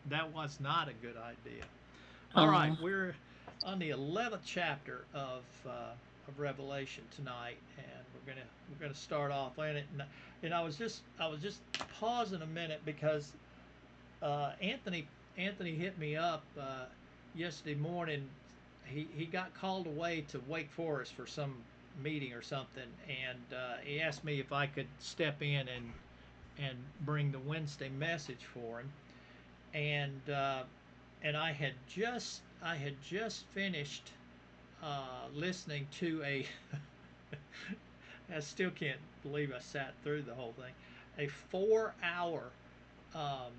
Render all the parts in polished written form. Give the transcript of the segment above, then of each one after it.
that was not a good idea. All right, Oh, we're on the 11th chapter of Revelation tonight, and we're gonna start off in it. And I was just pausing a minute because Anthony hit me up yesterday morning. He got called away to Wake Forest for some meeting or something, and he asked me if I could step in and bring the Wednesday message for him. And I had just finished listening to a I still can't believe I sat through the whole thing, a 4 hour um,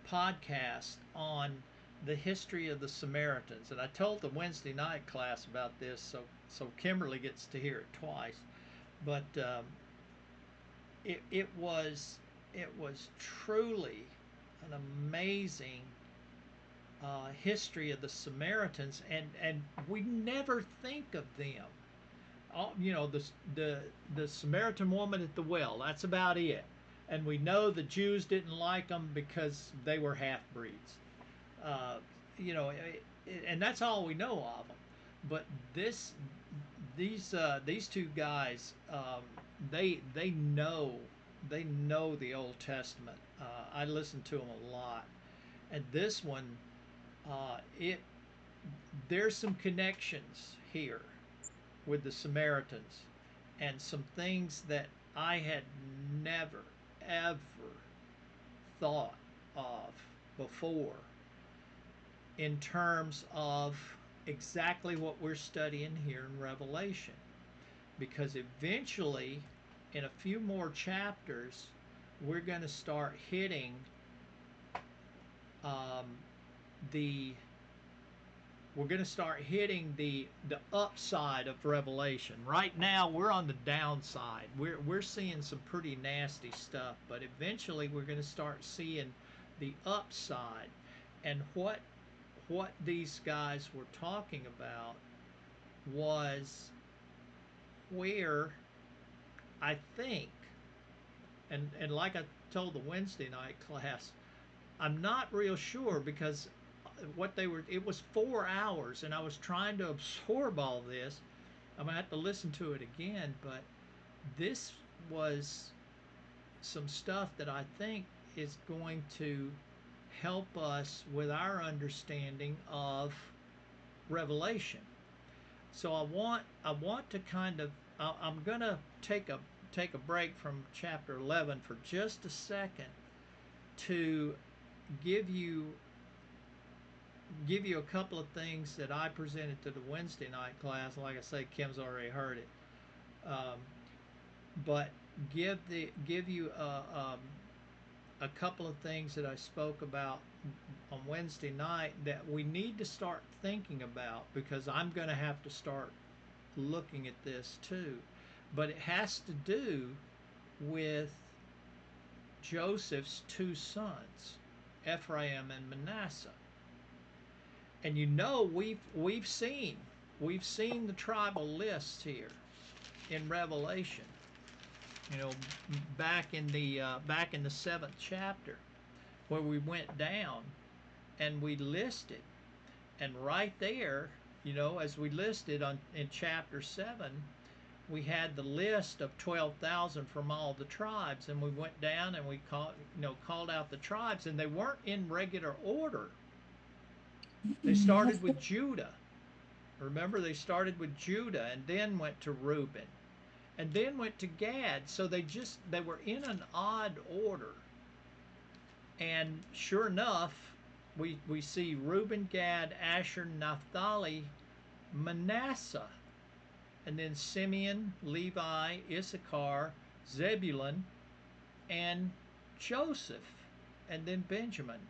podcast on the history of the Samaritans. And I told the Wednesday night class about this, so Kimberly gets to hear it twice. But it was truly an amazing history of the Samaritans, and we never think of them. The Samaritan woman at the well. That's about it. And we know the Jews didn't like them because they were half breeds. Uh, and that's all we know of them. But this these two guys, they know the Old Testament. I listen to them a lot, and this one, it there's some connections here with the Samaritans, and some things that I had never ever thought of before in terms of exactly what we're studying here in Revelation. Because eventually, in a few more chapters, we're going to start hitting um, the we're going to start hitting the upside of Revelation. Right now, we're on the downside. We're seeing some pretty nasty stuff, but eventually, we're going to start seeing the upside. And what these guys were talking about was where I think, and like I told the Wednesday night class, I'm not real sure because what they were it was 4 hours, and I was trying to absorb all this. I'm gonna have to listen to it again, but this was some stuff that I think is going to help us with our understanding of Revelation. So I want to kind of I'm gonna take a break from chapter 11 for just a second to give you give you a couple of things that I presented to the Wednesday night class. Like I say, Kim's already heard it, um, but give you a couple of things that I spoke about on Wednesday night that we need to start thinking about, because I'm going to have to start looking at this too. But it has to do with Joseph's two sons, Ephraim and Manasseh. And we've seen the tribal lists here in Revelation. You know, back in the seventh chapter, where we went down and we listed, and right there, as we listed on in chapter 7, we had the list of 12,000 from all the tribes, and we went down and we called out the tribes, and they weren't in regular order. They started with Judah. Remember, they started with Judah and then went to Reuben and then went to Gad. So they were in an odd order. And sure enough, we see Reuben, Gad, Asher, Naphtali, Manasseh, and then Simeon, Levi, Issachar, Zebulun, and Joseph, and then Benjamin.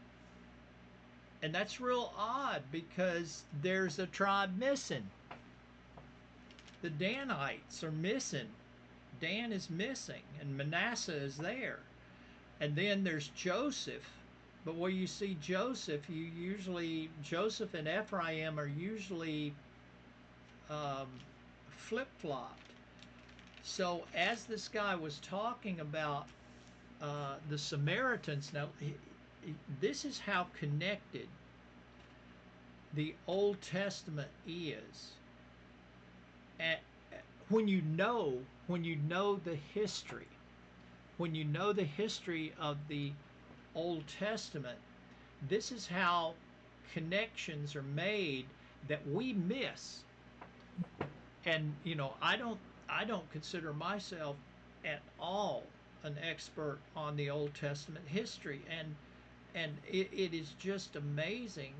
And that's real odd because there's a tribe missing. The Danites are missing. Dan is missing, and Manasseh is there. And then there's Joseph. But where you see Joseph, Joseph and Ephraim are usually um, flip flopped. So as this guy was talking about the Samaritans, now this is how connected the Old Testament is. At, when you know the history, when you know the history of the Old Testament, this is how connections are made that we miss. And I don't consider myself at all an expert on the Old Testament history, and it is just amazing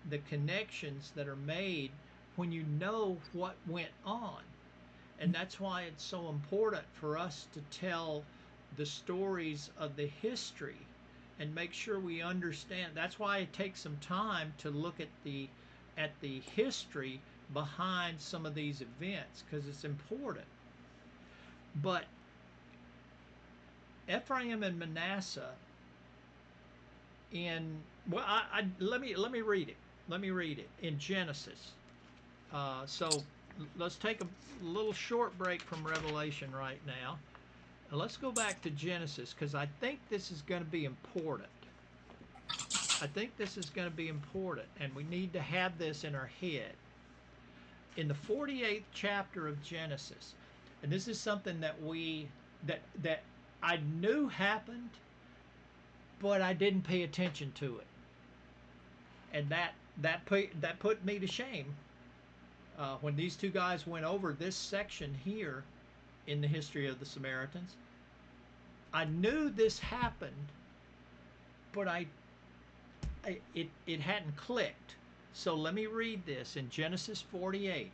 the connections that are made when you know what went on. And that's why it's so important for us to tell the stories of the history and make sure we understand. That's why it takes some time to look at the history behind some of these events, because it's important. But Ephraim and Manasseh, in well, let me read it. Let me read it in Genesis. So let's take a little short break from Revelation right now. And let's go back to Genesis, because I think this is going to be important. I think this is going to be important, and we need to have this in our head. In the 48th chapter of Genesis, and this is something that that I knew happened, but I didn't pay attention to it, and that put me to shame when these two guys went over this section here in the history of the Samaritans. I knew this happened, but it hadn't clicked. So let me read this in Genesis 48.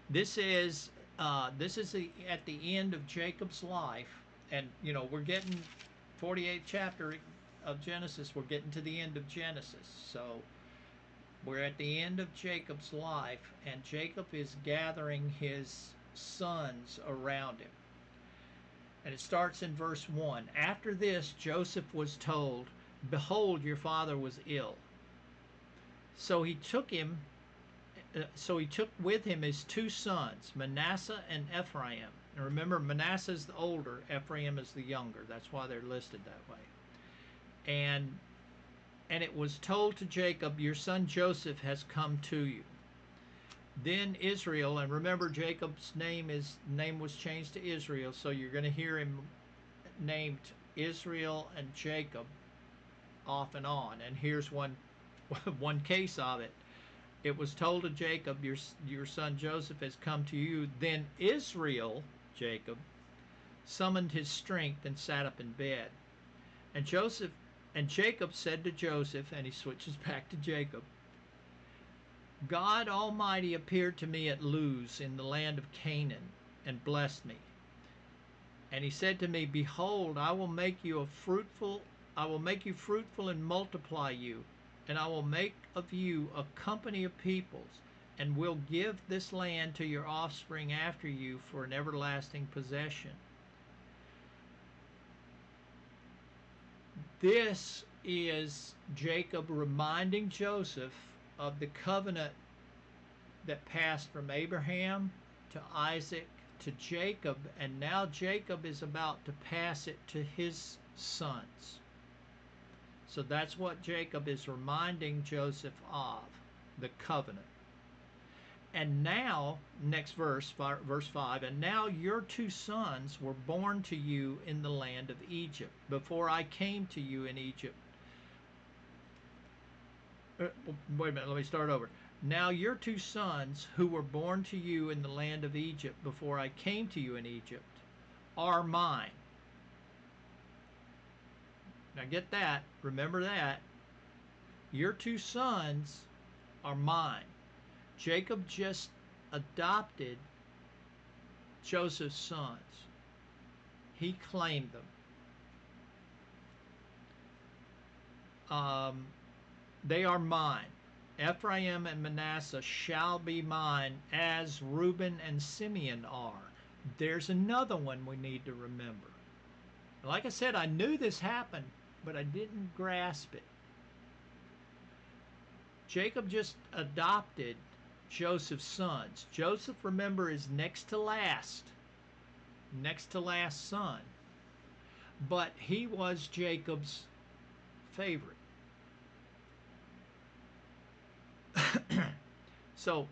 This is at the end of Jacob's life, and we're getting 48th chapter of Genesis. We're getting to the end of Genesis, so we're at the end of Jacob's life, and Jacob is gathering his sons around him. And it starts in verse 1. After this, Joseph was told, "Behold, your father was ill." So he took with him his two sons, Manasseh and Ephraim. And remember, Manasseh is the older, Ephraim is the younger. That's why they're listed that way. And it was told to Jacob, "Your son Joseph has come to you." Then Israel, and remember Jacob's name was changed to Israel, so you're going to hear him named Israel and Jacob off and on. And here's one case of it. It was told to Jacob, your son Joseph has come to you. Then Israel, Jacob, summoned his strength and sat up in bed. And Jacob said to Joseph, and he switches back to Jacob, "God Almighty appeared to me at Luz in the land of Canaan and blessed me. And he said to me, Behold, I will make you fruitful and multiply you, and I will make of you a company of peoples, and will give this land to your offspring after you for an everlasting possession." This is Jacob reminding Joseph of the covenant that passed from Abraham to Isaac to Jacob, and now Jacob is about to pass it to his sons. So that's what Jacob is reminding Joseph of, the covenant. And now, next verse 5, and now your two sons were born to you in the land of Egypt, before I came to you in Egypt. Wait a minute, let me start over. Now your two sons, who were born to you in the land of Egypt before I came to you in Egypt, are mine. Now get that, remember that. Your two sons are mine. Jacob just adopted Joseph's sons. He claimed them. They are mine. Ephraim and Manasseh shall be mine, as Reuben and Simeon are. There's another one we need to remember. Like I said, I knew this happened, but I didn't grasp it. Jacob just adopted Joseph's sons. Joseph, remember, is next to last son. but he was Jacob's favorite. So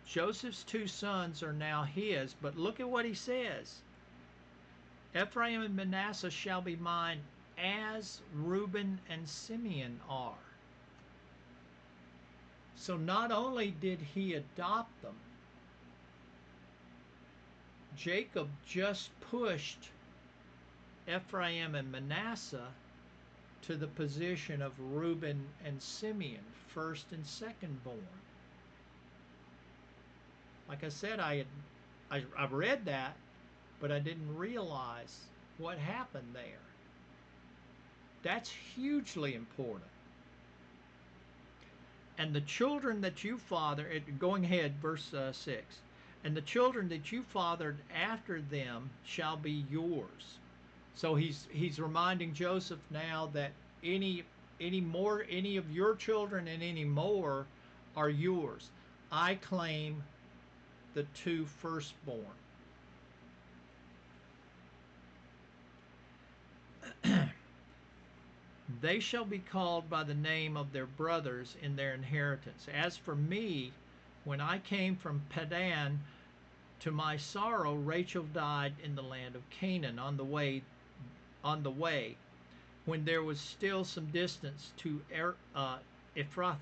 Joseph's two sons are now his, but look at what he says. Ephraim and Manasseh shall be mine as Reuben and Simeon are. So not only did he adopt them, Jacob just pushed Ephraim and Manasseh to the position of Reuben and Simeon, first and second born. Like I said, I read that, but I didn't realize what happened there. That's hugely important. And the children that you father, going ahead, verse 6, and the children that you fathered after them shall be yours. So he's reminding Joseph now that any of your children and any more are yours. I claim the two firstborn. They shall be called by the name of their brothers in their inheritance. As for me, when I came from Padan, to my sorrow Rachel died in the land of Canaan on the way, when there was still some distance to Ephrathah,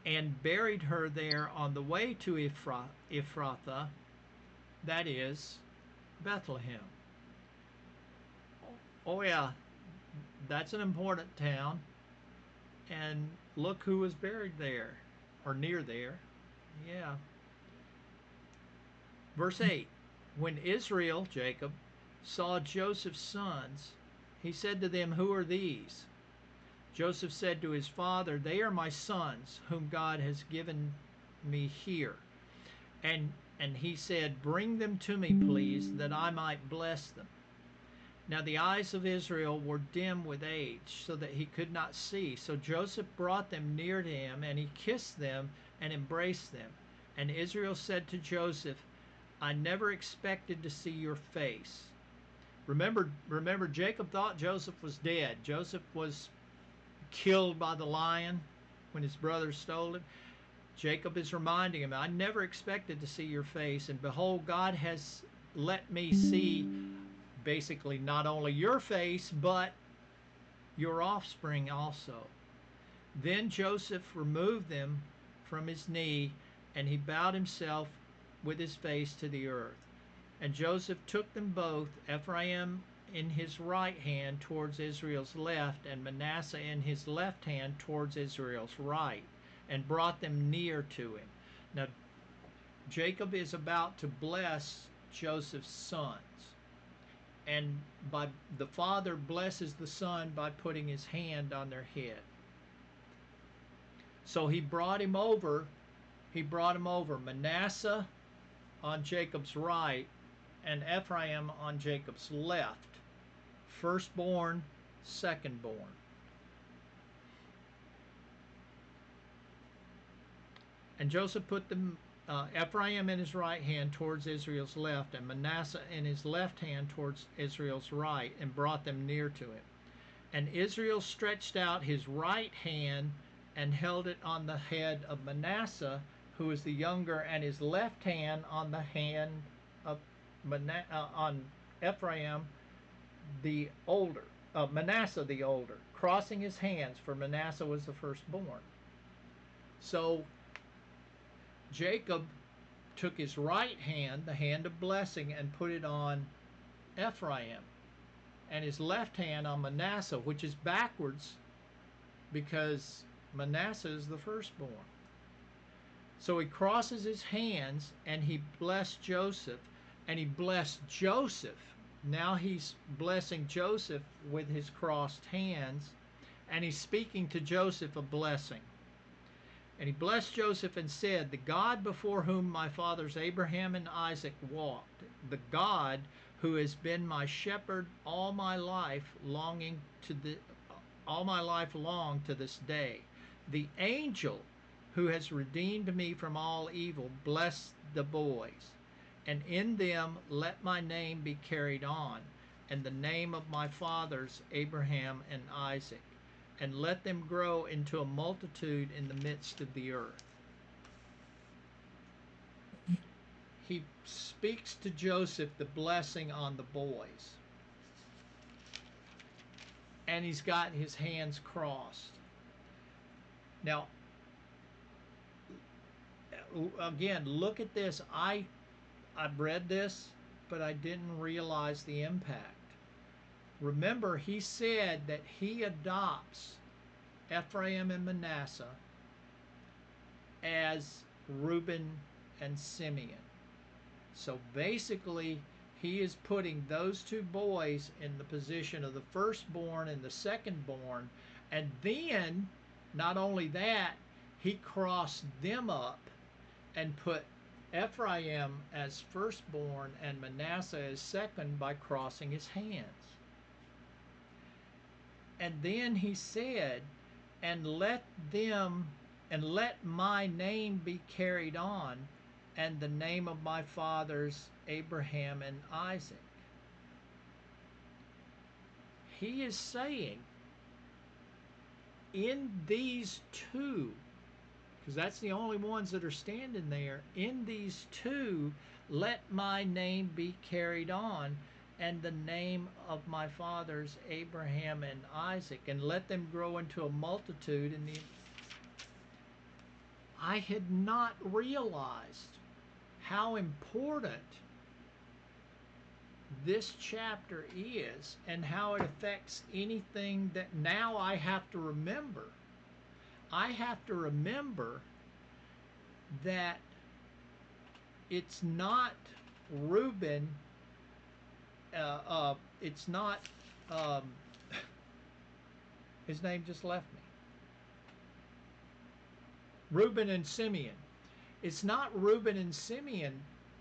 and buried her there on the way to Ephrathah, that is Bethlehem. Oh yeah, that's an important town. And look who was buried there, or near there. Yeah. Verse 8, when Israel, Jacob, saw Joseph's sons, he said to them, who are these? Joseph said to his father, they are my sons, whom God has given me here. And he said, bring them to me, please, that I might bless them. Now the eyes of Israel were dim with age, so that he could not see. So Joseph brought them near to him, and he kissed them and embraced them. And Israel said to Joseph, I never expected to see your face. Remember, Jacob thought Joseph was dead. Joseph was killed by the lion when his brothers stole him. Jacob is reminding him, I never expected to see your face, and behold, God has let me see basically not only your face, but your offspring also. Then Joseph removed them from his knee, and he bowed himself with his face to the earth. And Joseph took them both, Ephraim in his right hand towards Israel's left, and Manasseh in his left hand towards Israel's right, and brought them near to him. Now, Jacob is about to bless Joseph's sons. And the father blesses the son by putting his hand on their head. So he brought him over. Manasseh on Jacob's right and Ephraim on Jacob's left. Firstborn, secondborn. And Joseph put them Ephraim in his right hand towards Israel's left, and Manasseh in his left hand towards Israel's right, and brought them near to him. And Israel stretched out his right hand and held it on the head of Manasseh, who was the younger, and his left hand on the hand of on Ephraim the older, Manasseh the older, crossing his hands, for Manasseh was the firstborn. So Jacob took his right hand, the hand of blessing, and put it on Ephraim, and his left hand on Manasseh, which is backwards because Manasseh is the firstborn. So he crosses his hands and he blessed Joseph, and he blessed Joseph. Now he's blessing Joseph with his crossed hands, and he's speaking to Joseph a blessing. And he blessed Joseph and said, the God before whom my fathers Abraham and Isaac walked, the God who has been my shepherd all my life long to this day, the angel who has redeemed me from all evil, bless the boys. and in them let my name be carried on, and the name of my fathers Abraham and Isaac, and let them grow into a multitude in the midst of the earth. He speaks to Joseph the blessing on the boys, and he's got his hands crossed. Now, again, look at this. I've read this, but I didn't realize the impact. Remember, he said that he adopts Ephraim and Manasseh as Reuben and Simeon. So basically, he is putting those two boys in the position of the firstborn and the secondborn. And then, not only that, he crossed them up and put Ephraim as firstborn and Manasseh as second by crossing his hands. And then he said, and let my name be carried on, and the name of my fathers Abraham and Isaac. He is saying, in these two, because that's the only ones that are standing there, in these two, let my name be carried on, and the name of my fathers Abraham and Isaac, and let them grow into a multitude. I had not realized how important this chapter is and how it affects anything that now I have to remember. I have to remember that it's not Reuben, it's not, his name just left me. Reuben and Simeon. It's not Reuben and Simeon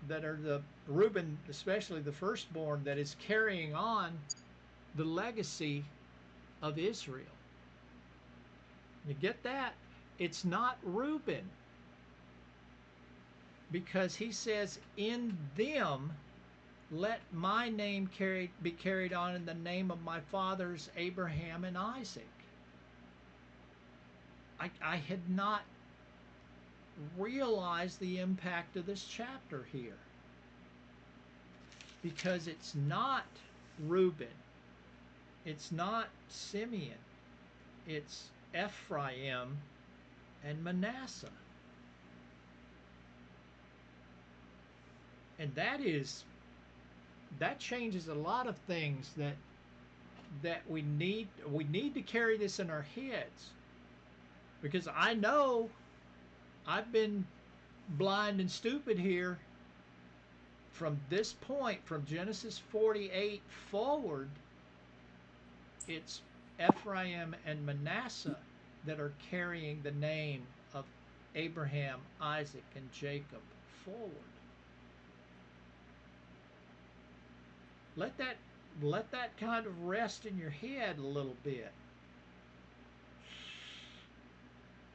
that are Reuben, especially the firstborn, that is carrying on the legacy of Israel. You get that? It's not Reuben, because he says, in them let my name be carried on, in the name of my fathers Abraham and Isaac. I had not realized the impact of this chapter here, because it's not Reuben, it's not Simeon, it's Ephraim and Manasseh. And that changes a lot of things that we need to carry this in our heads, because I know I've been blind and stupid here. From this point, from Genesis 48 forward, it's Ephraim and Manasseh that are carrying the name of Abraham, Isaac, and Jacob forward. Let that kind of rest in your head a little bit.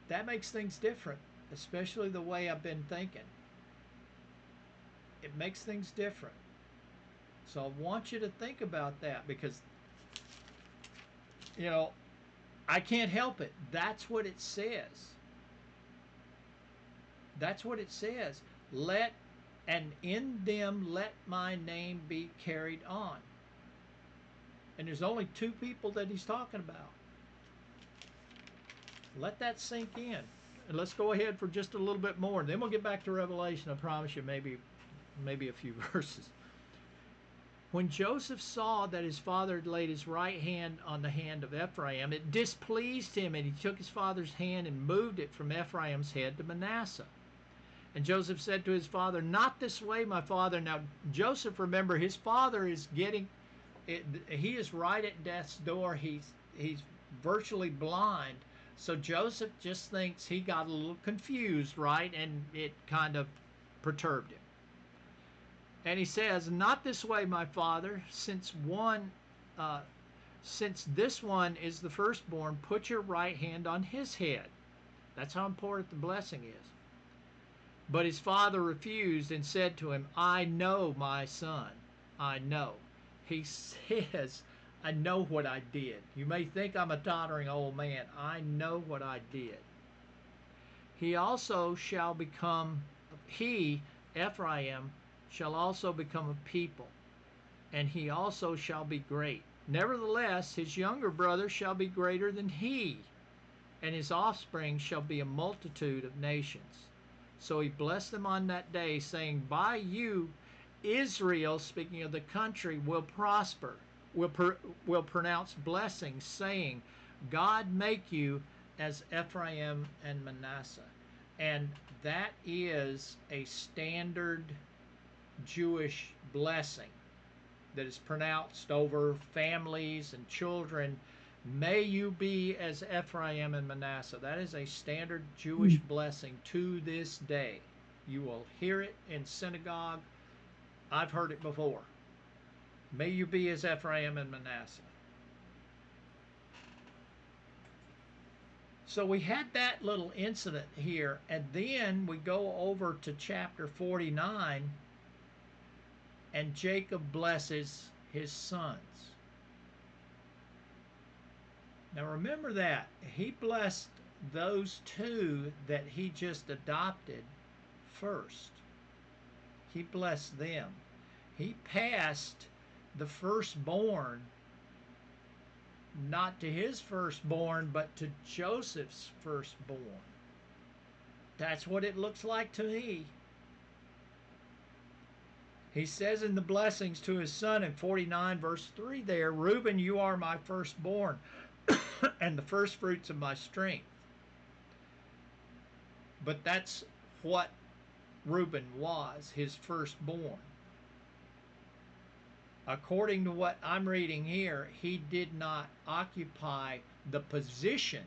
That makes things different, especially the way I've been thinking. It makes things different. So I want you to think about that, because, I can't help it. That's what it says. That's what it says. And in them let my name be carried on. And there's only two people that he's talking about. Let that sink in. And let's go ahead for just a little bit more. And then we'll get back to Revelation. I promise you, maybe a few verses. When Joseph saw that his father had laid his right hand on the hand of Ephraim, it displeased him, and he took his father's hand and moved it from Ephraim's head to Manasseh. And Joseph said to his father, "Not this way, my father." Now, Joseph, remember, his father is he is right at death's door. He's virtually blind. So Joseph just thinks he got a little confused, right? And it kind of perturbed him. And he says, "Not this way, my father, since this one is the firstborn, put your right hand on his head." That's how important the blessing is. But his father refused and said to him, I know, my son, I know. He says, I know what I did. You may think I'm a tottering old man. I know what I did. He also shall become, he, Ephraim, shall also become a people, and he also shall be great. Nevertheless, his younger brother shall be greater than he, and his offspring shall be a multitude of nations. So he blessed them on that day, saying, by you Israel, speaking of the country, will prosper, will pronounce blessings, saying, God make you as Ephraim and Manasseh. And that is a standard Jewish blessing that is pronounced over families and children. May you be as Ephraim and Manasseh. That is a standard Jewish blessing to this day. You will hear it in synagogue. I've heard it before. May you be as Ephraim and Manasseh. So we had that little incident here, and then we go over to chapter 49, and Jacob blesses his sons. Now remember that he blessed those two that he just adopted first. He blessed them. He passed the firstborn not to his firstborn, but to Joseph's firstborn. That's what it looks like to me. He says in the blessings to his son in 49 verse 3 there, Reuben, you are my firstborn and the firstfruits of my strength. But that's what Reuben was, his firstborn. According to what I'm reading here, he did not occupy the position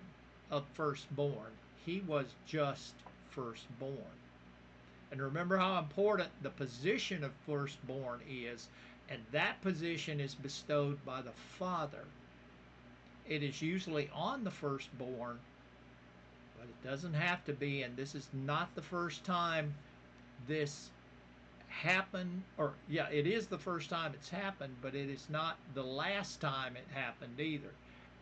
of firstborn. He was just firstborn. And remember how important the position of firstborn is, and that position is bestowed by the father. It is usually on the firstborn, but it doesn't have to be, and this is not the first time this happened, or yeah, it is the first time it's happened, but it is not the last time it happened either.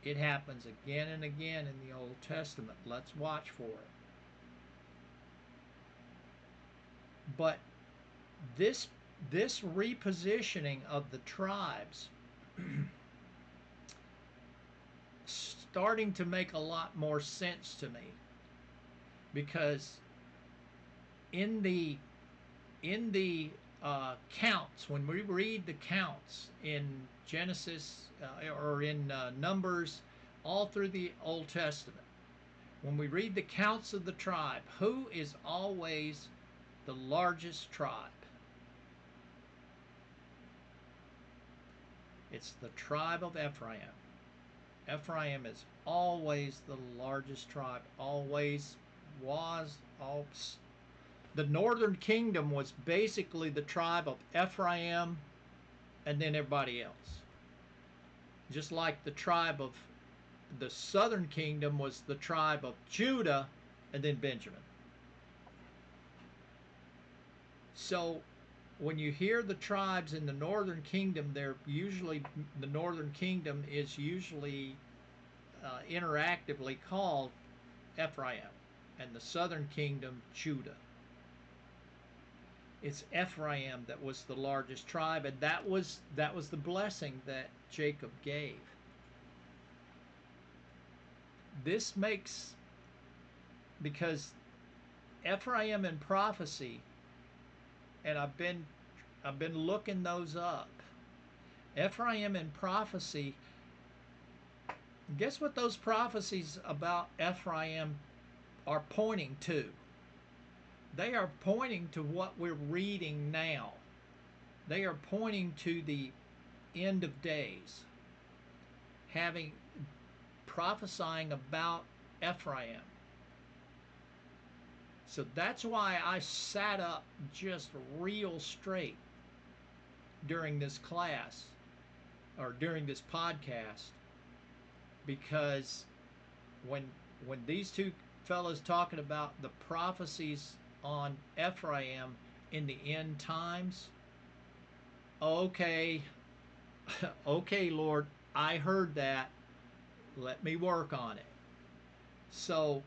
It happens again and again in the Old Testament. Let's watch for it. But this repositioning of the tribes starting to make a lot more sense to me, because in the counts, when we read the counts in Genesis or in Numbers, all through the Old Testament, when we read the counts of the tribe, who is always the largest tribe? It's the tribe of Ephraim. Ephraim is always the largest tribe, always was. The northern kingdom was basically the tribe of Ephraim and then everybody else. Just like the tribe of the southern kingdom was the tribe of Judah and then Benjamin. So when you hear the tribes in the northern kingdom, the northern kingdom is usually interactively called Ephraim, and the southern kingdom Judah. It's Ephraim that was the largest tribe, and that was the blessing that Jacob gave. This makes, because Ephraim in prophecy, and I've been looking those up. Ephraim in prophecy, guess what those prophecies about Ephraim are pointing to? They are pointing to what we're reading now. They are pointing to the end of days, prophesying about Ephraim. So that's why I sat up just real straight during this class, or during this podcast, because when these two fellows talking about the prophecies on Ephraim in the end times. Okay, okay, Lord, I heard that. Let me work on it. So,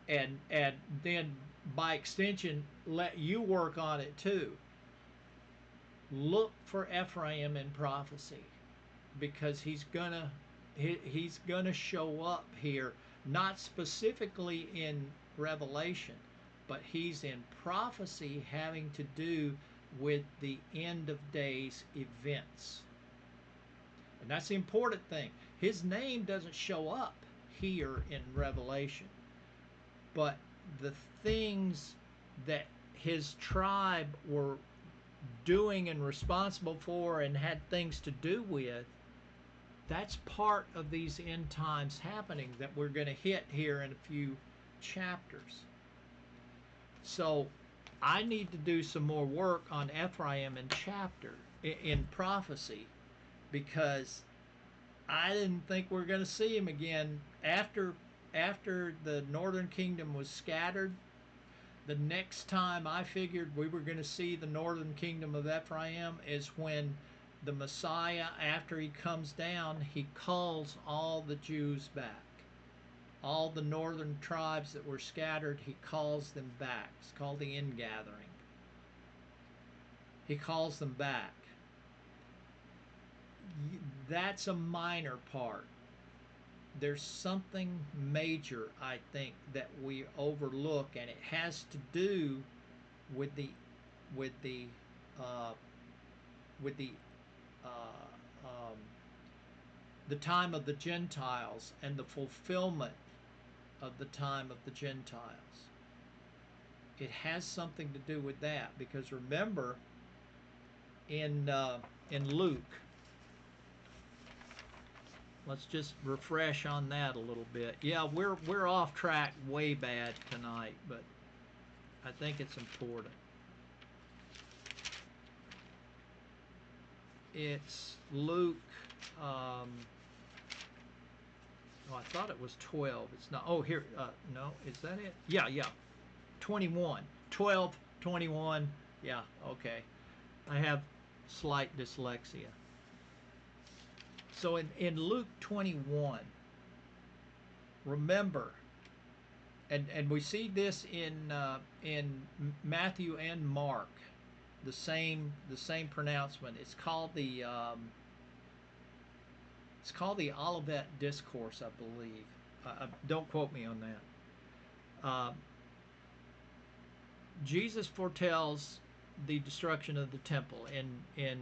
and then by extension, let you work on it too. Look for Ephraim in prophecy, because he's gonna show up here, not specifically in Revelation, but he's in prophecy having to do with the end of days events. And that's the important thing. His name doesn't show up here in Revelation, but the things that his tribe were doing and responsible for and had things to do with, that's part of these end times happening that we're going to hit here in a few chapters. So I need to do some more work on Ephraim in prophecy, because I didn't think we are going to see him again after the northern kingdom was scattered. The next time I figured we were going to see the northern kingdom of Ephraim is when the Messiah, after he comes down, he calls all the Jews back. All the northern tribes that were scattered, he calls them back. It's called the ingathering. He calls them back. That's a minor part. There's something major, I think, that we overlook, and it has to do with the with the uh, with the time of the Gentiles and the fulfillment of the time of the Gentiles. It has something to do with that, because remember in Luke, let's just refresh on that a little bit. Yeah, we're off track way bad tonight, but I think it's important. It's Luke. Oh, I thought it was 12. It's not. Oh, here. No, is that it? Yeah. 21. 12, 21. Yeah, okay. I have slight dyslexia. So in Luke 21, remember, and we see this in Matthew and Mark, the same pronouncement. It's called the Olivet Discourse, I believe. Don't quote me on that. Jesus foretells the destruction of the temple in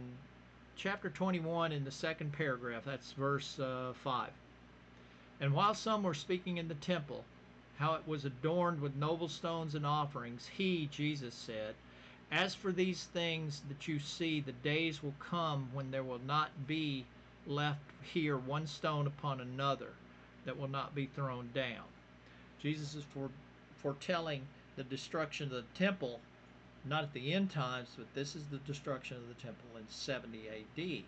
chapter 21 in the second paragraph. That's verse 5. And while some were speaking in the temple, how it was adorned with noble stones and offerings, he, Jesus, said, as for these things that you see, the days will come when there will not be left here one stone upon another that will not be thrown down. Jesus is foretelling the destruction of the temple, not at the end times, but this is the destruction of the temple in 70 AD.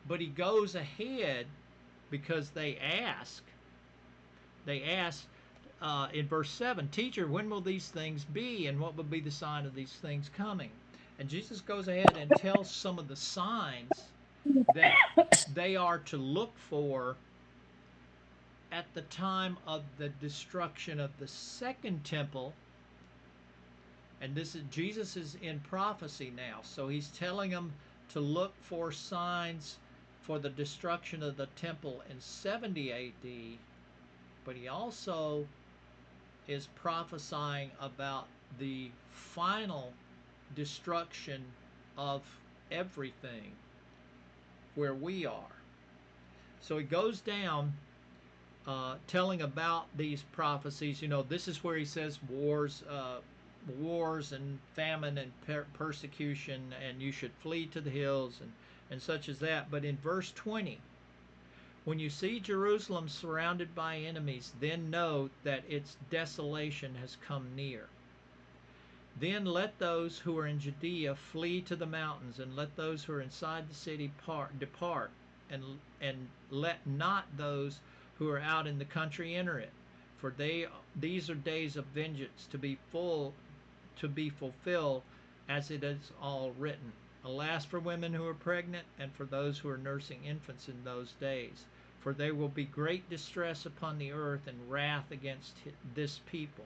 But he goes ahead because they ask in verse 7, Teacher, when will these things be, and what will be the sign of these things coming? And Jesus goes ahead and tells some of the signs that they are to look for at the time of the destruction of the second temple. And Jesus is in prophecy now, so he's telling them to look for signs for the destruction of the temple in 70 AD, but he also is prophesying about the final destruction of everything where we are. So he goes down telling about these prophecies. This is where he says wars and famine and persecution, and you should flee to the hills and such as that. But in verse 20, when you see Jerusalem surrounded by enemies, then know that its desolation has come near. Then let those who are in Judea flee to the mountains, and let those who are inside the city depart, and let not those who are out in the country enter it. For these are days of vengeance, to be full to be fulfilled, as it is all written. Alas for women who are pregnant, and for those who are nursing infants in those days. For there will be great distress upon the earth, and wrath against this people.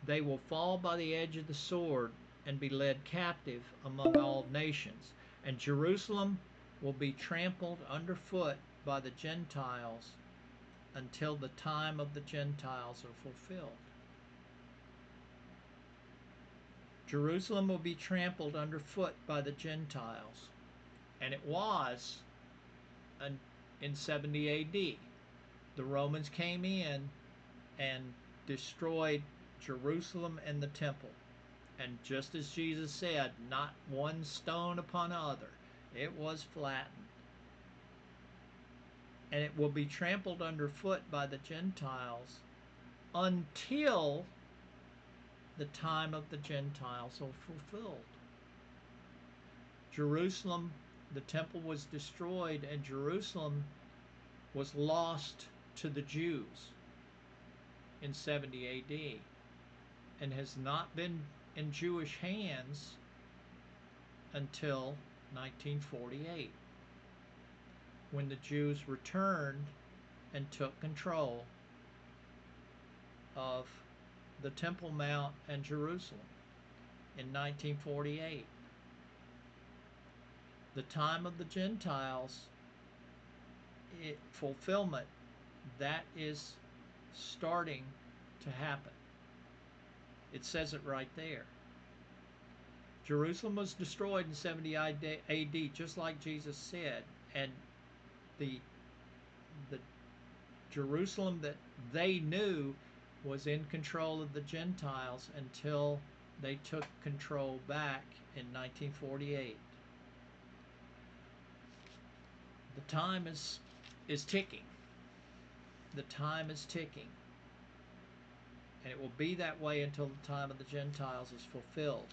They will fall by the edge of the sword, and be led captive among all nations. And Jerusalem will be trampled underfoot by the Gentiles until the time of the Gentiles are fulfilled. Jerusalem will be trampled underfoot by the Gentiles. And it was in 70 AD. The Romans came in and destroyed Jerusalem and the temple. And just as Jesus said, not one stone upon another. It was flattened. And it will be trampled underfoot by the Gentiles until the time of the Gentiles are fulfilled. Jerusalem, the temple was destroyed, and Jerusalem was lost to the Jews in 70 AD, and has not been in Jewish hands until 1948, when the Jews returned and took control of the Temple Mount and Jerusalem in 1948. The time of the Gentiles, fulfillment, that is starting to happen. It says it right there. Jerusalem was destroyed in 70 AD, just like Jesus said, and the Jerusalem that they knew was in control of the Gentiles until they took control back in 1948. The time is ticking. The time is ticking. And it will be that way until the time of the Gentiles is fulfilled.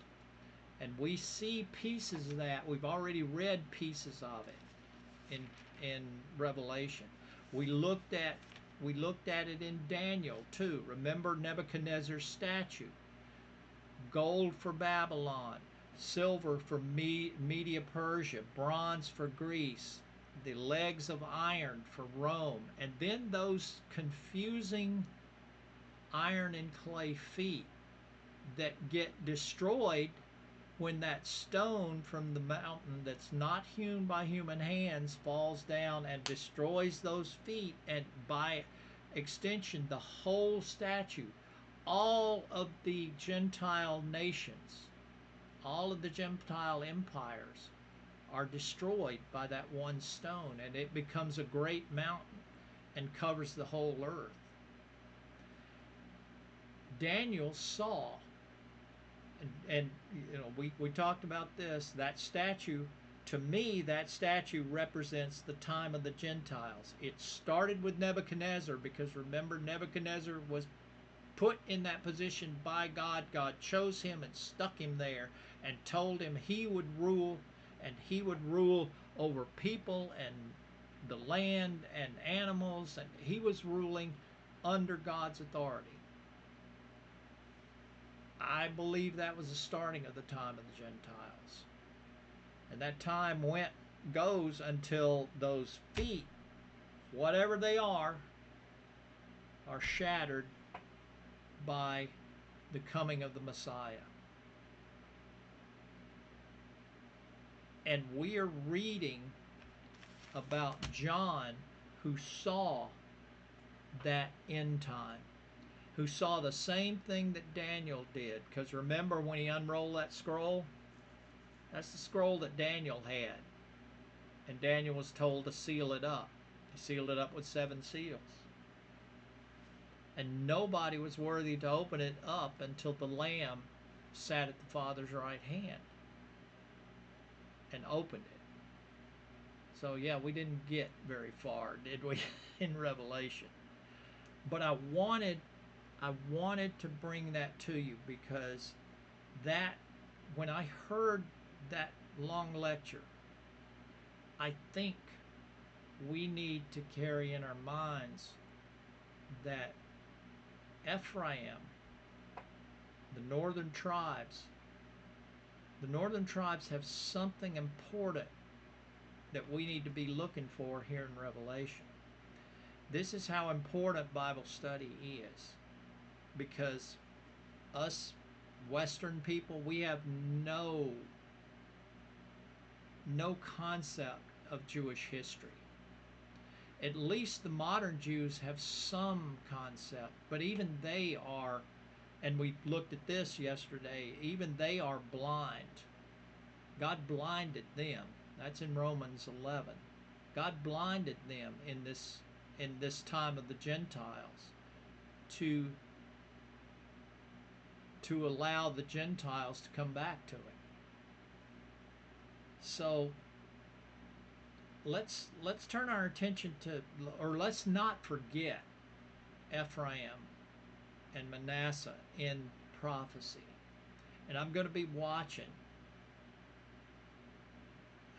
And we see pieces of that. We've already read pieces of it in Revelation. We looked at it in Daniel too. Remember Nebuchadnezzar's statue. Gold for Babylon, silver for Media Persia, bronze for Greece, the legs of iron for Rome, and then those confusing iron and clay feet that get destroyed when that stone from the mountain that's not hewn by human hands falls down and destroys those feet, and by extension the whole statue. All of the Gentile nations, all of the Gentile empires are destroyed by that one stone, and it becomes a great mountain and covers the whole earth. Daniel saw, and you know, we talked about this, that statue. To me, that statue represents the time of the Gentiles. It started with Nebuchadnezzar, because remember, Nebuchadnezzar was put in that position by God. God chose him and stuck him there and told him he would rule, and he would rule over people and the land and animals, and he was ruling under God's authority. I believe that was the starting of the time of the Gentiles. And that time goes until those feet, whatever they are shattered by the coming of the Messiah. And we are reading about John, who saw that end time, who saw the same thing that Daniel did. Because remember, when he unrolled that scroll, that's the scroll that Daniel had. And Daniel was told to seal it up. He sealed it up with 7 seals. And nobody was worthy to open it up until the Lamb sat at the Father's right hand and opened it. So yeah, we didn't get very far, did we, in Revelation? But I wanted to bring that to you, because that, when I heard that long lecture, I think we need to carry in our minds that Ephraim, The northern tribes. The northern tribes have something important that we need to be looking for here in Revelation. This is how important Bible study is, because us Western people, we have no concept of Jewish history. At least the modern Jews have some concept, but even they are, and we looked at this yesterday, even they are blind. God blinded them. That's in Romans 11. God blinded them in this time of the Gentiles to allow the Gentiles to come back to Him. So let's turn our attention to, or let's not forget, Ephraim and Manasseh in prophecy. And I'm going to be watching.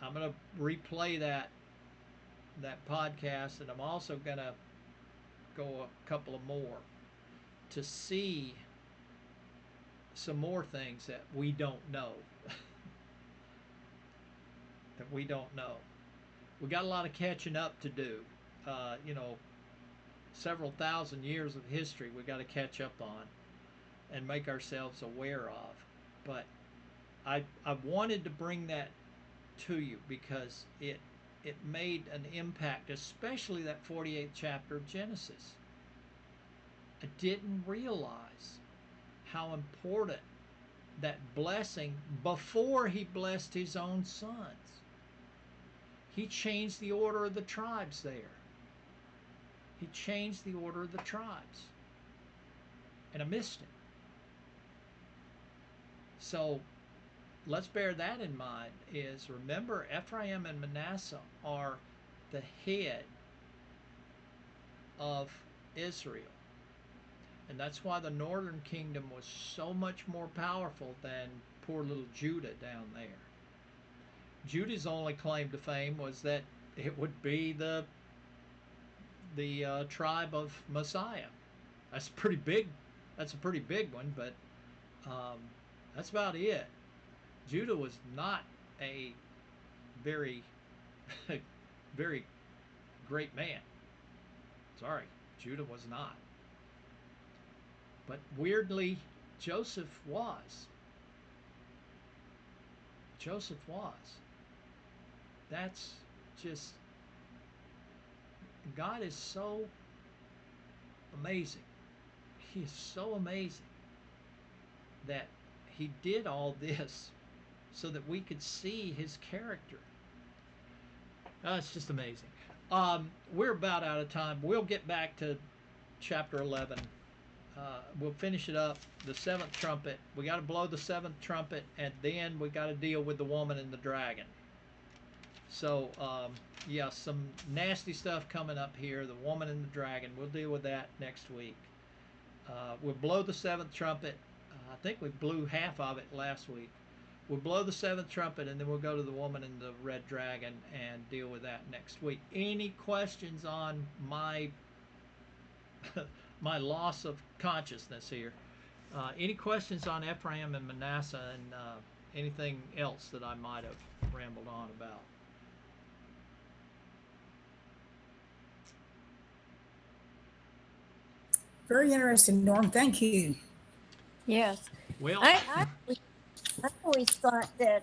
I'm going to replay that podcast, and I'm also going to go a couple of more to see some more things that we don't know. That we don't know. We got a lot of catching up to do. Several thousand years of history we got to catch up on and make ourselves aware of. But I wanted to bring that to you because it made an impact, especially that 48th chapter of Genesis. I didn't realize how important that blessing, before He blessed His own sons. He changed the order of the tribes there. He changed the order of the tribes. And I missed it. So let's bear that in mind, is remember, Ephraim and Manasseh are the head of Israel. And that's why the northern kingdom was so much more powerful than poor little Judah down there. Judah's only claim to fame was that it would be the tribe of Messiah. That's pretty big. That's a pretty big one, but that's about it. Judah was not a very, very great man. Sorry, Judah was not. But weirdly, Joseph was. Joseph was. That's just, God is so amazing. He is so amazing that He did all this so that we could see His character. It's just amazing. We're about out of time. We'll get back to chapter 11. We'll finish it up. The seventh trumpet. We got to blow the seventh trumpet, and then we got to deal with the woman and the dragon. So, yeah, some nasty stuff coming up here. The woman and the dragon. We'll deal with that next week. We'll blow the seventh trumpet. I think we blew half of it last week. We'll blow the seventh trumpet, and then we'll go to the woman and the red dragon and deal with that next week. Any questions on my my loss of consciousness here? Any questions on Ephraim and Manasseh, and anything else that I might have rambled on about? Very interesting, Norm. Thank you. Yes. Well, I always thought that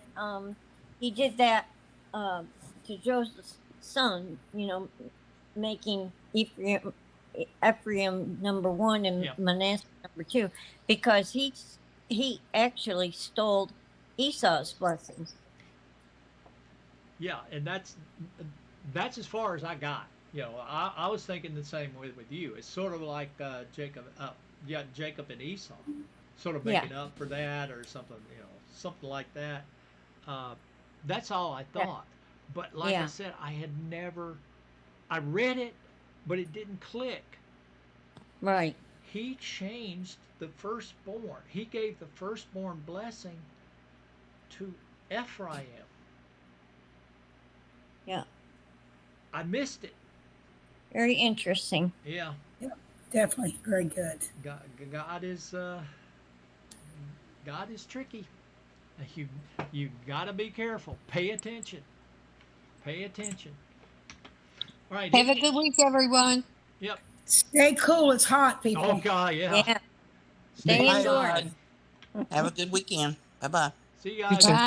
he did that to Joseph's son, making Ephraim number one and Manasseh number two, because he actually stole Esau's blessing. Yeah, and that's as far as I got. I was thinking the same way with you. It's sort of like Jacob and Esau, sort of making up for that or something, something like that. That's all I thought. But like I said, I read it, but it didn't click. Right. He changed the firstborn. He gave the firstborn blessing to Ephraim. Yeah. I missed it. Very interesting. Yeah. Yeah, definitely very good. God is God is tricky. You got to be careful. Pay attention. Pay attention. All right. Have a good week, everyone. Yep. Stay cool. It's hot, people. Oh God, yeah. Yeah. Stay Stay inside. indoors. Have a good weekend. Bye-bye. See you guys. Bye.